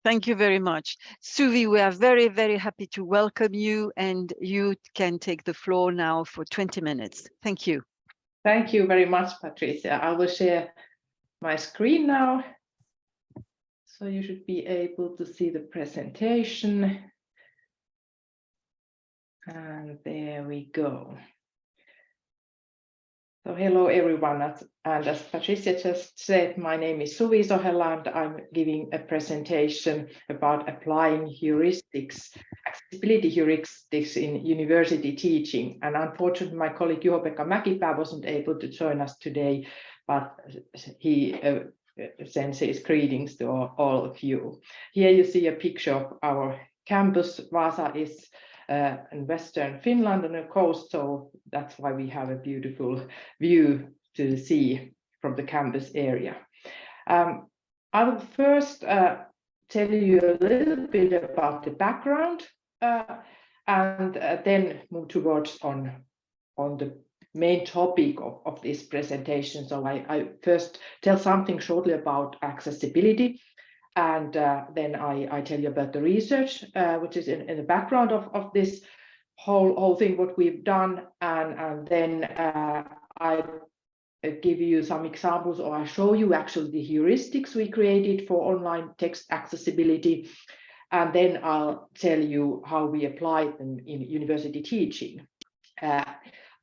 Thank you very much. Suvi, we are very, very happy to welcome you, and you can take the floor now for 20 minutes. Thank you. Thank you very much, Patricia. I will share my screen now. So you should be able to see the presentation. And there we go. So hello everyone, and as Patricia just said, my name is Suvi Isohella, and I'm giving a presentation about applying heuristics, accessibility heuristics in university teaching. And unfortunately, my colleague Juho-Pekka Mäkipää wasn't able to join us today, but he sends his greetings to all of you. Here you see a picture of our campus. Vaasa is in Western Finland on the coast, so that's why we have a beautiful view to the sea from the campus area. I will first tell you a little bit about the background and then move towards on the main topic of this presentation. So I first tell something shortly about accessibility, and then I tell you about the research, which is in the background of this whole thing, what we've done, and then I give you some examples, or I show you actually the heuristics we created for online text accessibility, and then I'll tell you how we apply them in university teaching.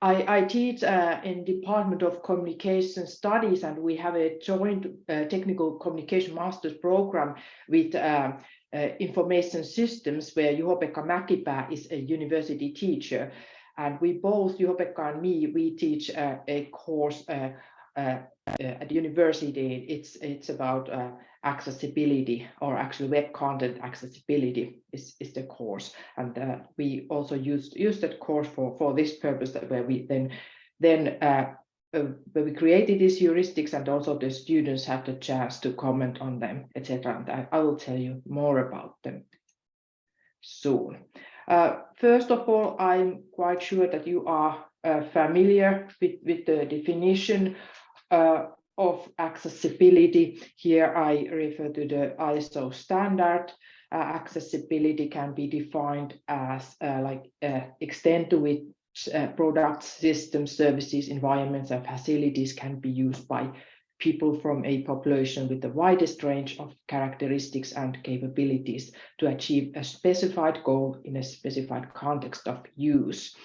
I teach in Department of Communication Studies, and we have a joint technical communication master's program with information systems, where Juho-Pekka Mäkipää is a university teacher. And we both, Juho-Pekka and me, we teach a course at university. It's about accessibility, or actually web content accessibility is the course, and we also use that course for this purpose, where we then where we created these heuristics, and also the students have the chance to comment on them, etc. And I will tell you more about them soon. First of all, I'm quite sure that you are familiar with the definition of accessibility. Here I refer to the ISO standard. Accessibility can be defined as extent to which products, systems, services, environments, and facilities can be used by people from a population with the widest range of characteristics and capabilities to achieve a specified goal in a specified context of use.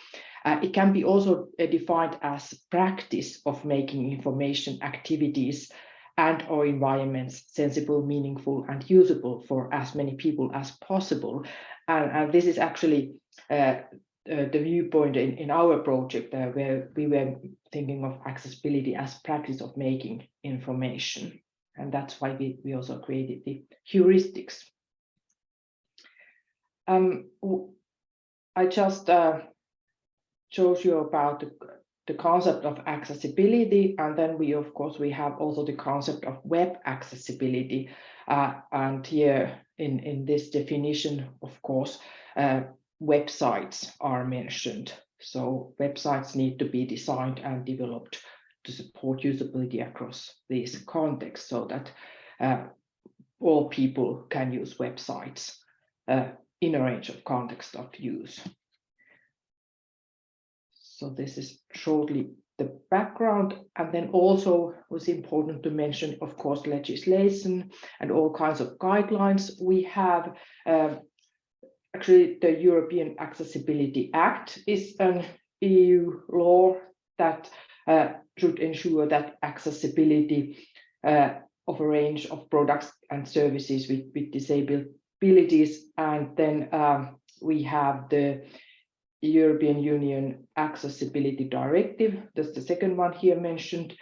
It can be also defined as practice of making information activities and or environments sensible, meaningful, and usable for as many people as possible. And this is actually the viewpoint in our project, where we were thinking of accessibility as practice of making information. And that's why we also created the heuristics. I just shows you about the concept of accessibility, and then we have also the concept of web accessibility, and here in this definition, of course, websites are mentioned. So websites need to be designed and developed to support usability across these contexts, so that all people can use websites in a range of context of use. So this is shortly the background, and then also was important to mention, of course, legislation and all kinds of guidelines we have. Actually, the European Accessibility Act is an EU law that should ensure that accessibility of a range of products and services with disabilities. And then we have the European Union Accessibility Directive. That's the second one here mentioned.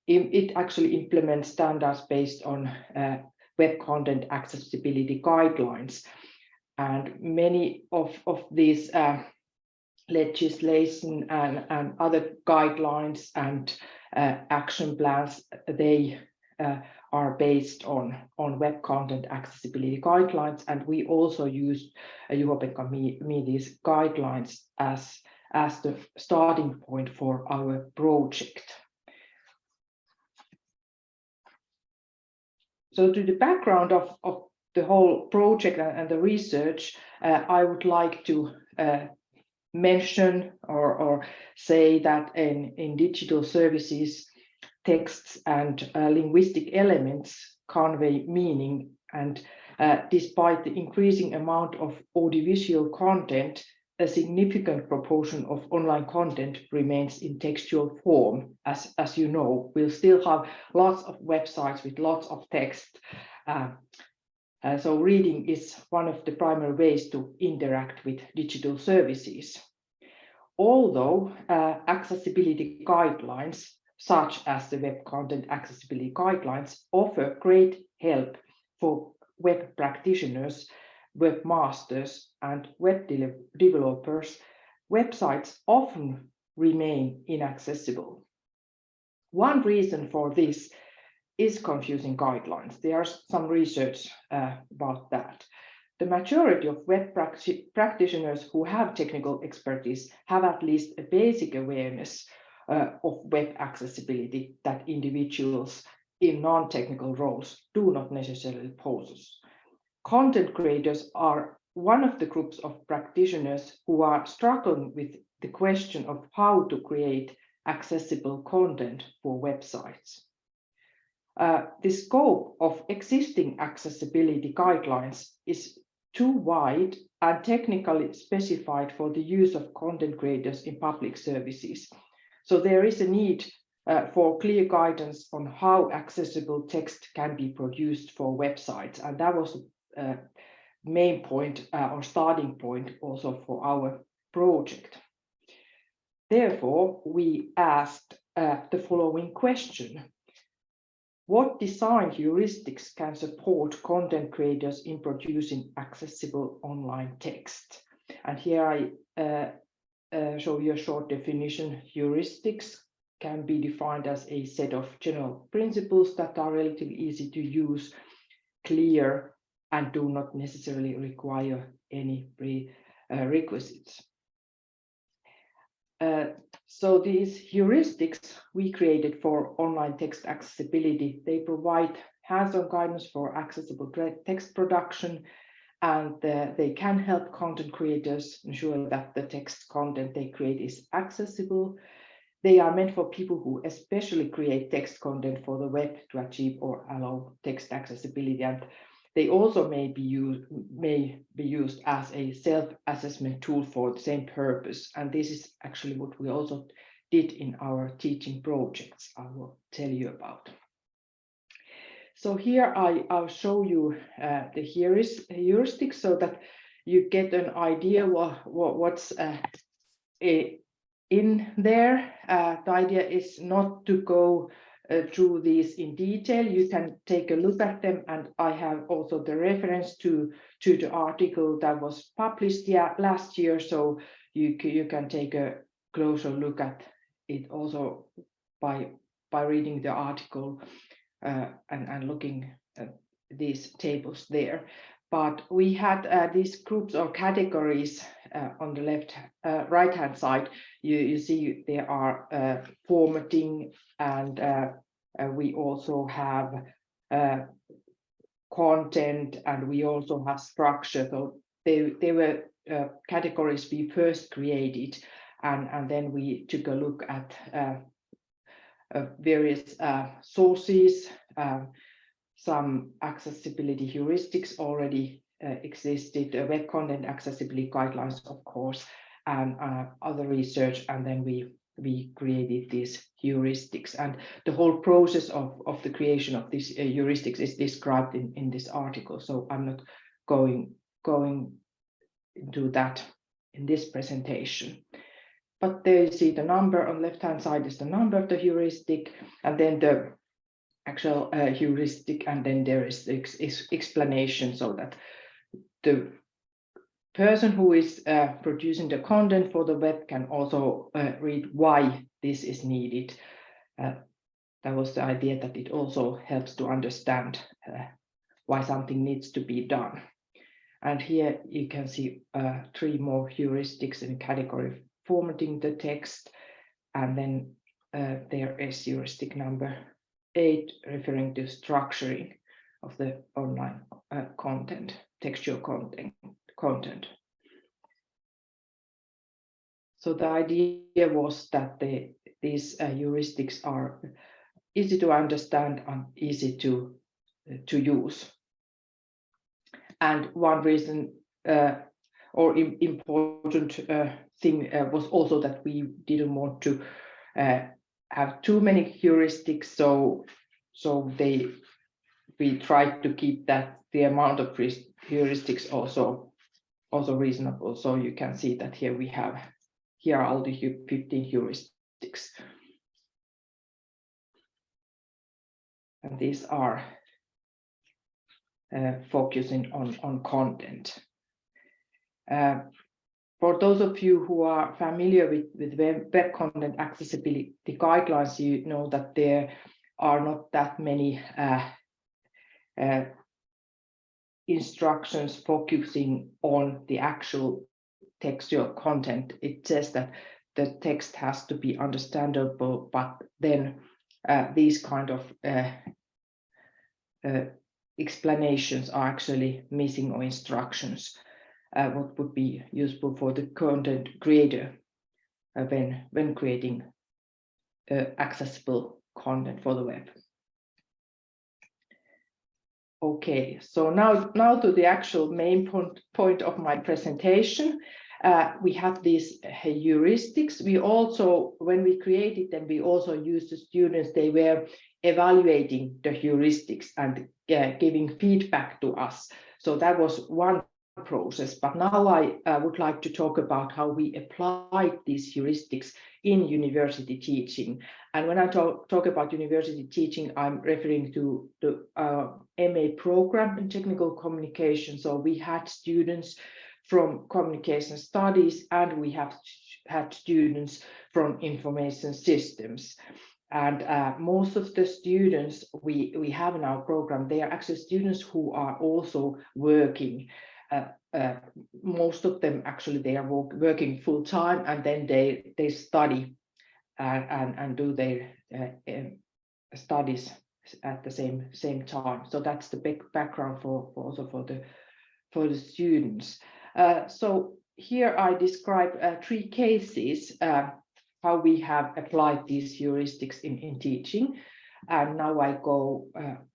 It actually implements standards based on web content accessibility guidelines. And many of these legislation and other guidelines and action plans, they are based on web content accessibility guidelines, and we also use Juho-Pekka me these guidelines as the starting point for our project. So to the background of the whole project and the research, I would like to mention or say that in digital services, texts and linguistic elements convey meaning, and despite the increasing amount of audiovisual content, a significant proportion of online content remains in textual form. As you know, we'll still have lots of websites with lots of text. So reading is one of the primary ways to interact with digital services. Although accessibility guidelines, such as the Web Content Accessibility Guidelines, offer great help for web practitioners, webmasters, and web developers, websites often remain inaccessible. One reason for this is confusing guidelines. There are some research about that. The majority of web practitioners who have technical expertise have at least a basic awareness of web accessibility that individuals in non-technical roles do not necessarily possess. Content creators are one of the groups of practitioners who are struggling with the question of how to create accessible content for websites. The scope of existing accessibility guidelines is too wide and technically specified for the use of content creators in public services. So there is a need for clear guidance on how accessible text can be produced for websites. And that was the main point or starting point also for our project. Therefore, we asked the following question. What design heuristics can support content creators in producing accessible online text? And here I show you a short definition. Heuristics can be defined as a set of general principles that are relatively easy to use, clear, and do not necessarily require any prerequisites. So these heuristics we created for online text accessibility, they provide hands-on guidance for accessible text production, and they can help content creators ensure that the text content they create is accessible. They are meant for people who especially create text content for the web to achieve or allow text accessibility, and they also may be used as a self-assessment tool for the same purpose. And this is actually what we also did in our teaching projects I will tell you about. So here I'll show you the heuristics so that you get an idea what's in there. The idea is not to go through these in detail. You can take a look at them, and I have also the reference to the article that was published last year, so you can take a closer look at it also by reading the article and looking at these tables there. But we had these groups or categories on the right hand side. You see there are formatting, and we also have content, and we also have structure. So they were categories we first created, and then we took a look at various sources. Some accessibility heuristics already existed, web content accessibility guidelines, of course, and other research, and then we created these heuristics. And the whole process of the creation of these heuristics is described in this article, so I'm not going into that in this presentation. But there you see the number on the left-hand side is the number of the heuristic, and then the actual heuristic, and then there is the explanation, so that the person who is producing the content for the web can also read why this is needed. That was the idea, that it also helps to understand why something needs to be done. And here you can see 3 more heuristics in the category formatting the text, and then there is heuristic number 8 referring to structuring of the online content, textual content. So the idea was that these heuristics are easy to understand and easy to use. And one reason or important thing was also that we didn't want to have too many heuristics, so we tried to keep that the amount of heuristics also reasonable. So you can see that here are all the 15 heuristics, and these are focusing on content. For those of you who are familiar with web content accessibility guidelines, you know that there are not that many instructions focusing on the actual textual content. It says that the text has to be understandable, but then these kind of explanations are actually missing, or instructions what would be useful for the content creator when creating accessible content for the web. Okay, so now to the actual main point of my presentation. We have these heuristics. We also, when we created them, we also used the students. They were evaluating the heuristics and giving feedback to us. So that was one process. But now I would like to talk about how we applied these heuristics in university teaching. And when I talk about university teaching, I'm referring to the MA program in technical communication. So we had students from communication studies, and we have had students from information systems. And most of the students we have in our program, they are actually students who are also working. Most of them actually, they are working full time, and then they study and do their studies at the same time. So that's the big background for the students. So here I describe 3 cases how we have applied these heuristics in teaching, and now I go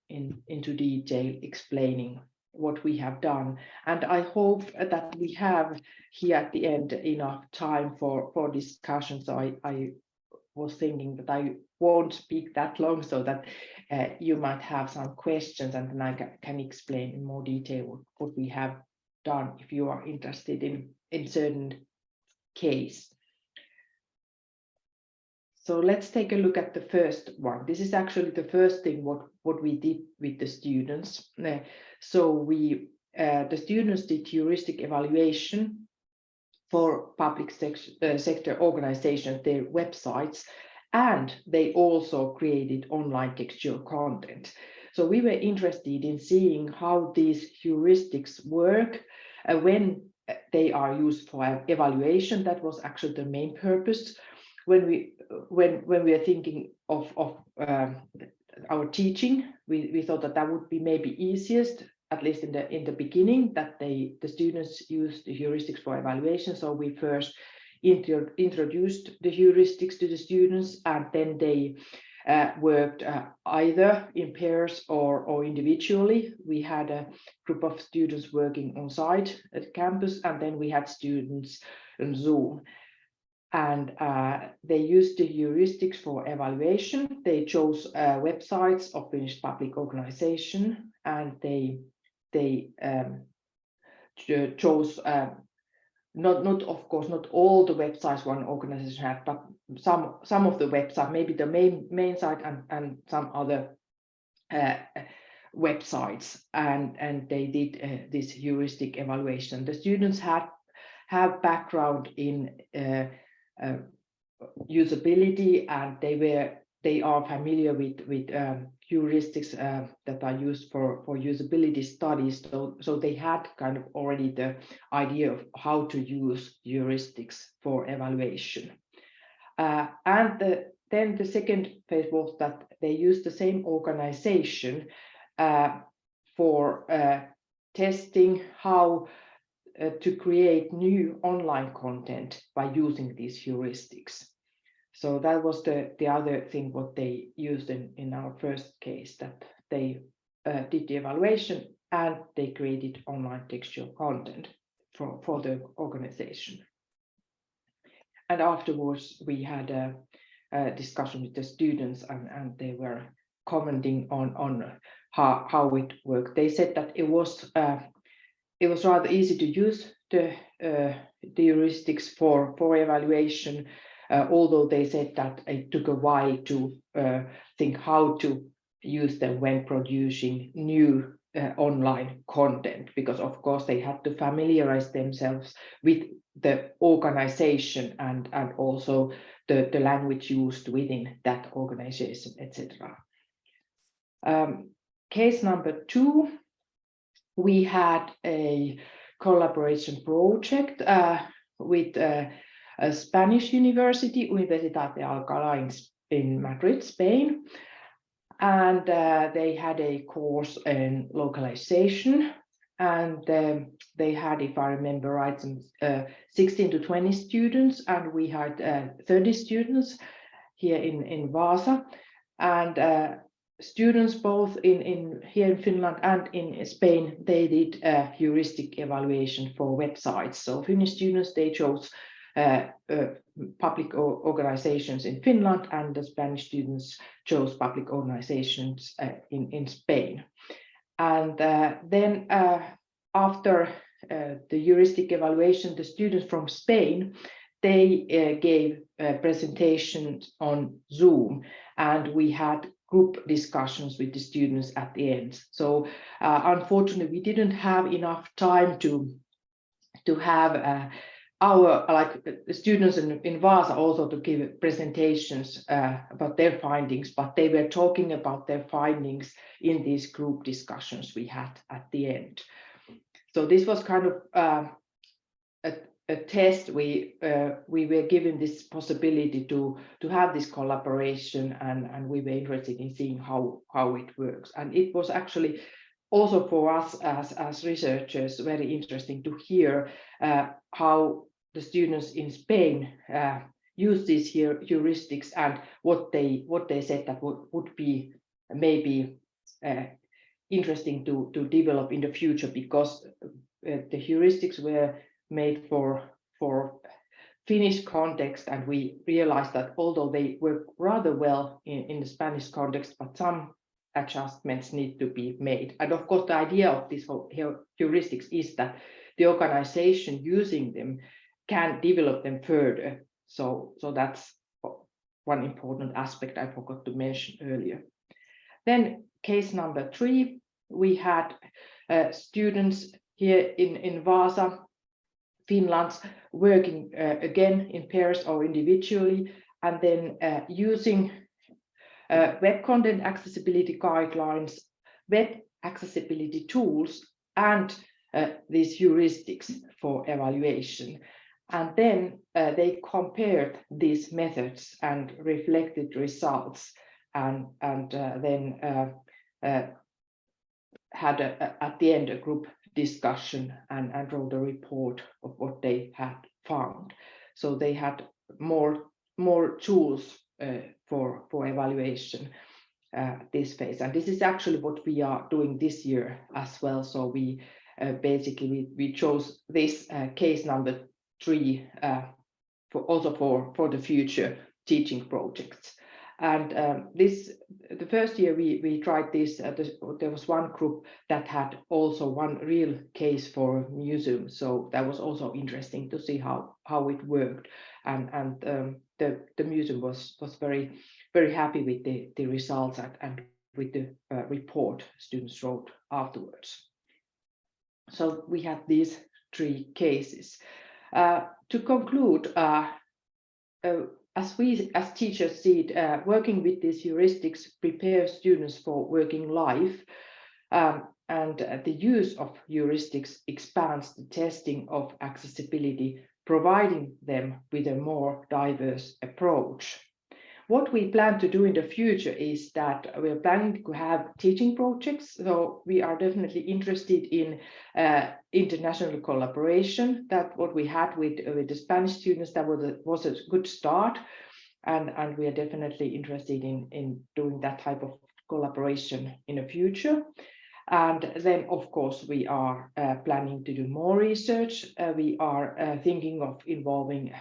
into detail explaining what we have done. And I hope that we have here at the end enough time for discussion. So I was thinking that I won't speak that long, so that you might have some questions, and then I can explain in more detail what we have done if you are interested in certain case. So let's take a look at the first one. This is actually the first thing what we did with the students. So the students did heuristic evaluation for public sector organizations, their websites, and they also created online textual content. So we were interested in seeing how these heuristics work when they are used for evaluation. That was actually the main purpose. When we are thinking of our teaching, we thought that would be maybe easiest, at least in the beginning, that the students use the heuristics for evaluation. So we first introduced the heuristics to the students, and then they worked either in pairs or individually. We had a group of students working on site at campus, and then we had students on Zoom. And they used the heuristics for evaluation. They chose websites of Finnish public organization, and they chose not of course not all the websites one organization had, but some of the websites, maybe the main site and some other websites, and they did this heuristic evaluation. The students have background in usability, and they are familiar with heuristics that are used for usability studies. So they had kind of already the idea of how to use heuristics for evaluation. Then the second phase was that they used the same organization for testing how to create new online content by using these heuristics. So that was the other thing what they used in our first case, that they did the evaluation and they created online textual content for the organization. And afterwards, we had a discussion with the students, and they were commenting on how it worked. They said that it was rather easy to use the heuristics for evaluation, although they said that it took a while to think how to use them when producing new online content, because of course they had to familiarize themselves with the organization and also the language used within that organization, etc. Case number 2, we had a collaboration project with a Spanish university, Universidad de Alcalá in Madrid, Spain. And they had a course in localization, and they had, if I remember right, some 16 to 20 students, and we had 30 students here in Vaasa. And students both here in Finland and in Spain, they did a heuristic evaluation for websites. So Finnish students, they chose public organizations in Finland, and the Spanish students chose public organizations in Spain. And then after the heuristic evaluation, the students from Spain, they gave presentations on Zoom, and we had group discussions with the students at the end. So unfortunately, we didn't have enough time to have our students in Vaasa also to give presentations about their findings, but they were talking about their findings in these group discussions we had at the end. So this was kind of a test. We were given this possibility to have this collaboration, and we were interested in seeing how it works. And it was actually also for us as researchers very interesting to hear how the students in Spain use these heuristics, and what they said that would be maybe interesting to develop in the future, because the heuristics were made for Finnish context, and we realized that although they work rather well in the Spanish context, but some adjustments need to be made. And of course, the idea of this heuristics is that the organization using them can develop them further. So that's one important aspect I forgot to mention earlier. Then case number 3, we had students here in Vaasa, Finland, working again in pairs or individually, and then using web content accessibility guidelines, web accessibility tools, and these heuristics for evaluation. And then they compared these methods and reflected results, and then had at the end a group discussion and wrote a report of what they had found. So they had more tools for evaluation this phase. And this is actually what we are doing this year as well. So we basically we chose this case number 3 for the future teaching projects. And the first year we tried this, there was one group that had also one real case for a museum. So that was also interesting to see how it worked. And the museum was very, very happy with the results and with the report students wrote afterwards. So we had these 3 cases. To conclude, as we as teachers see it, working with these heuristics prepares students for working life, and the use of heuristics expands the testing of accessibility, providing them with a more diverse approach. what we plan to do in the future is that we are planning to have teaching projects. So we are definitely interested in international collaboration. That what we had with the Spanish students, that was a good start. And we are definitely interested in doing that type of collaboration in the future. And then, of course, we are planning to do more research. We are thinking of involving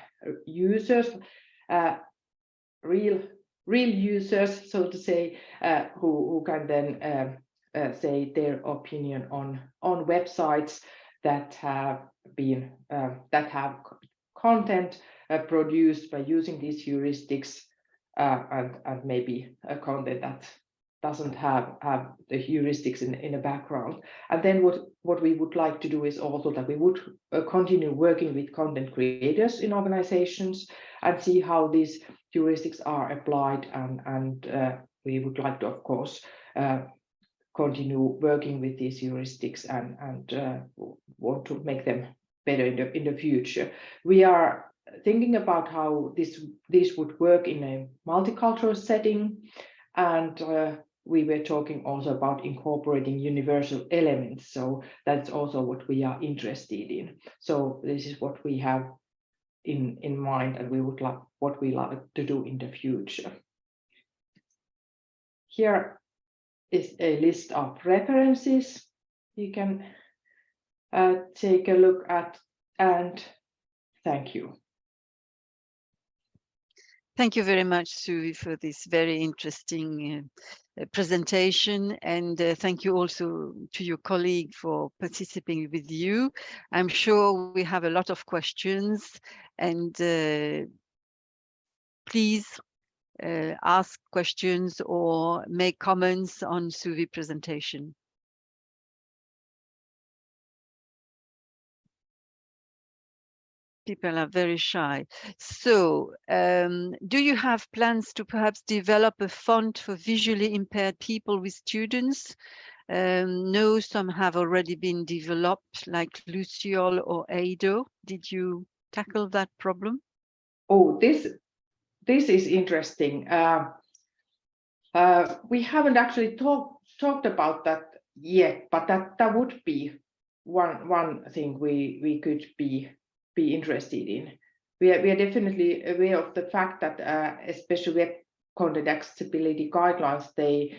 users, real users, so to say, who can then say their opinion on websites that have been content produced by using these heuristics, and maybe a content that doesn't have the heuristics in the background. And then what we would like to do is also that we would continue working with content creators in organizations and see how these heuristics are applied, and we would like to, of course, continue working with these heuristics and want to make them better in the future. We are thinking about how this would work in a multicultural setting, and we were talking also about incorporating universal elements. So that's also what we are interested in. So this is what we have in mind, and we would like what we like to do in the future. Here is a list of references you can take a look at, and thank you. Thank you very much, Suvi, for this very interesting presentation, and thank you also to your colleague for participating with you. I'm sure we have a lot of questions, and please ask questions or make comments on Suvi's presentation. People are very shy. So do you have plans to perhaps develop a font for visually impaired people with students? No, some have already been developed, like Luciol or Ado. Did you tackle that problem? Oh, this is interesting. We haven't actually talked about that yet, but that would be one thing we could be interested in. We are definitely aware of the fact that especially web content accessibility guidelines, they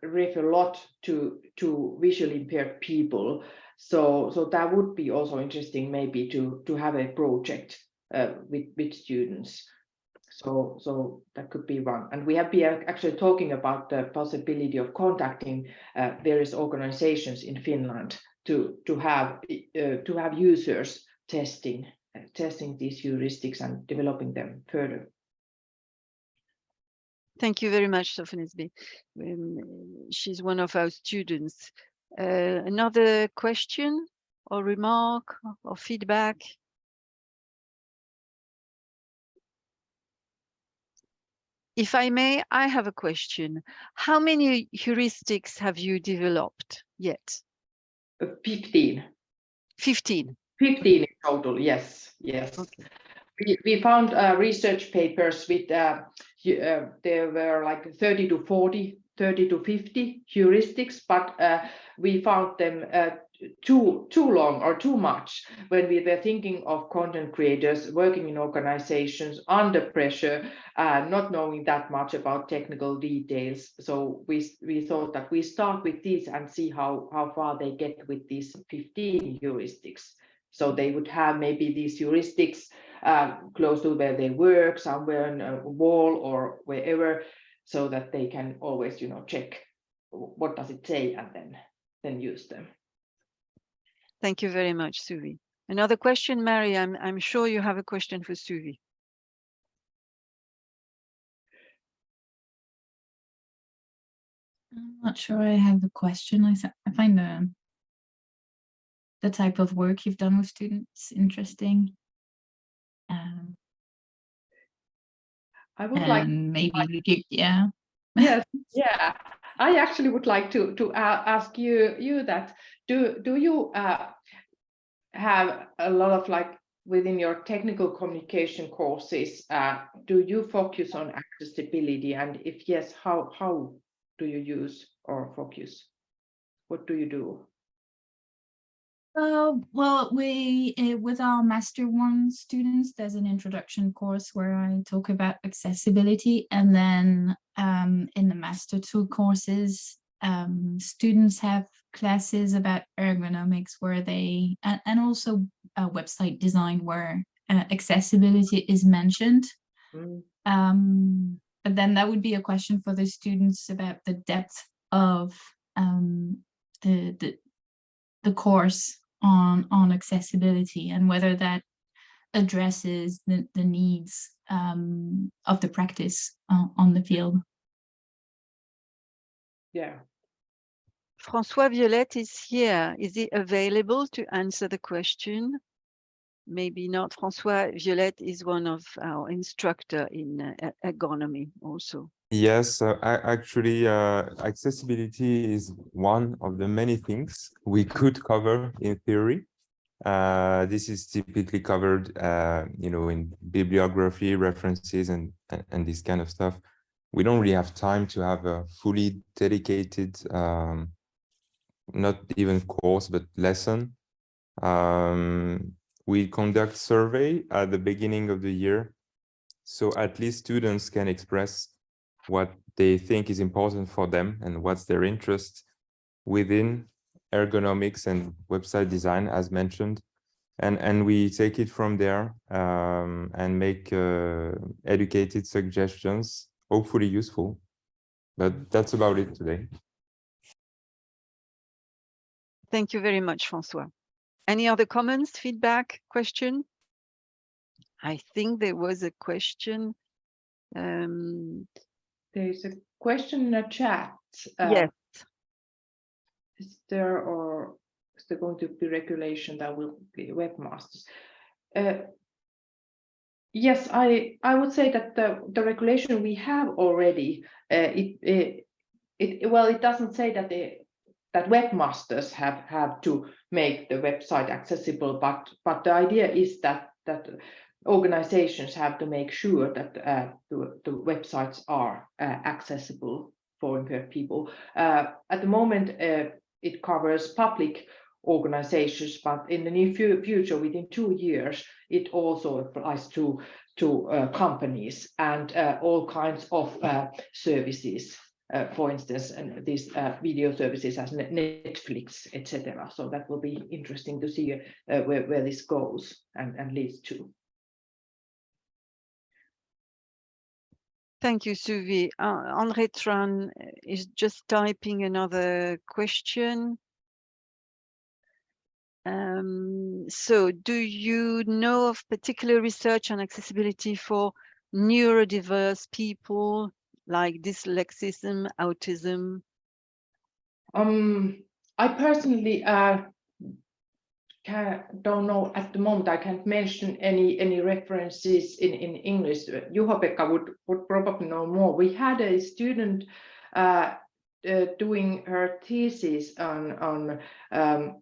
refer a lot to visually impaired people. So that would be also interesting, maybe to have a project with students. So that could be one. And we have been actually talking about the possibility of contacting various organizations in Finland to have users testing these heuristics and developing them further. Thank you very much, Sophie. She's one of our students. Another question or remark or feedback? If I may, I have a question. How many heuristics have you developed yet? 15. 15. 15 in total, yes. Okay. We found research papers with, there were like 30 to 40, 30 to 50 heuristics, but we found them too long or too much when we were thinking of content creators working in organizations under pressure, not knowing that much about technical details. So we thought that we start with these and see how far they get with these 15 heuristics. So they would have maybe these heuristics close to where they work, somewhere on a wall or wherever, so that they can always, check what does it say and then use them. Thank you very much, Suvi. Another question, Mary. I'm sure you have a question for Suvi. I'm not sure I have a question. I find the type of work you've done with students interesting. I would like maybe yeah. Yes, yeah. I actually would like to ask you that do you have a lot of within your technical communication courses, do you focus on accessibility? And if yes, how do you use or focus? What do you do? Well, we with our Master 1 students, there's an introduction course where I talk about accessibility, and then in the Master 2 courses, students have classes about ergonomics where they and also website design where accessibility is mentioned. But then that would be a question for the students about the depth of the course on accessibility and whether that addresses the needs of the practice on the field. Yeah. François Violette is here. Is he available to answer the question? Maybe not. François Violette is one of our instructor in ergonomy also. Yes, actually, accessibility is one of the many things we could cover in theory. This is typically covered, in bibliography, references, and this kind of stuff. We don't really have time to have a fully dedicated, not even course, but lesson. We conduct survey at the beginning of the year, so at least students can express what they think is important for them and what's their interest within ergonomics and website design, as mentioned. And we take it from there and make educated suggestions, hopefully useful. But that's about it today. Thank you very much, François. Any other comments, feedback, question? I think there was a question. There's a question in the chat. Yes. Is there going to be regulation that will be webmasters? Yes, I would say that the regulation we have already, it doesn't say that that webmasters have to make the website accessible, but the idea is that organizations have to make sure that the websites are accessible for impaired people. At the moment, it covers public organizations, but in the near future, within 2 years, it also applies to companies and all kinds of services. For instance, and these video services as Netflix, etc. So that will be interesting to see where this goes and leads to. Thank you, Suvi. André Tran is just typing another question. So do you know of particular research on accessibility for neurodiverse people like dyslexism, autism? I personally don't know at the moment. I can't mention any references in English. Juho-Pekka would probably know more. We had a student doing her thesis on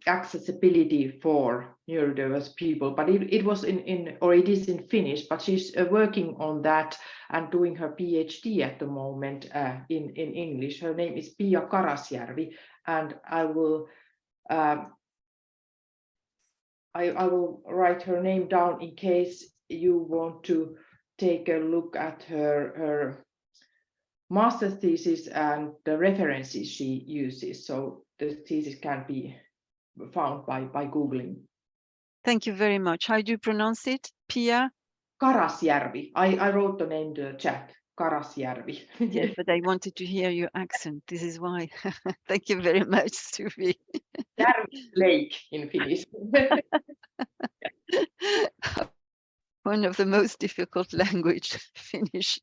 accessibility for neurodiverse people, but it was it is in Finnish, but she's working on that and doing her PhD at the moment in English. Her name is Pia Karasjärvi, and I will write her name down in case you want to take a look at her master's thesis and the references she uses. So the thesis can be found by Googling. Thank you very much. How do you pronounce it? Pia? Karasjärvi. I wrote the name in the chat. Karasjärvi. Yes, but I wanted to hear your accent. This is why. Thank you very much, Suvi. Lake in Finnish. One of the most difficult language Finnish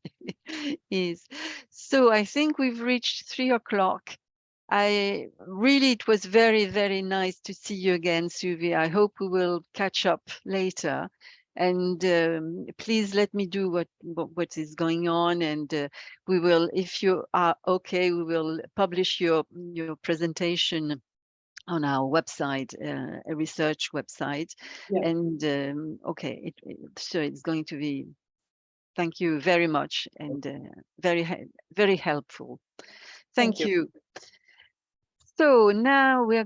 is. So I think we've reached 3 o'clock. It was very, very nice to see you again, Suvi. I hope we will catch up later. And please let me do what is going on, and we will, if you are okay, we will publish your presentation on our website, a research website. Yeah. And okay, so it's going to be, thank you very much, and very helpful. Thank you. So now we are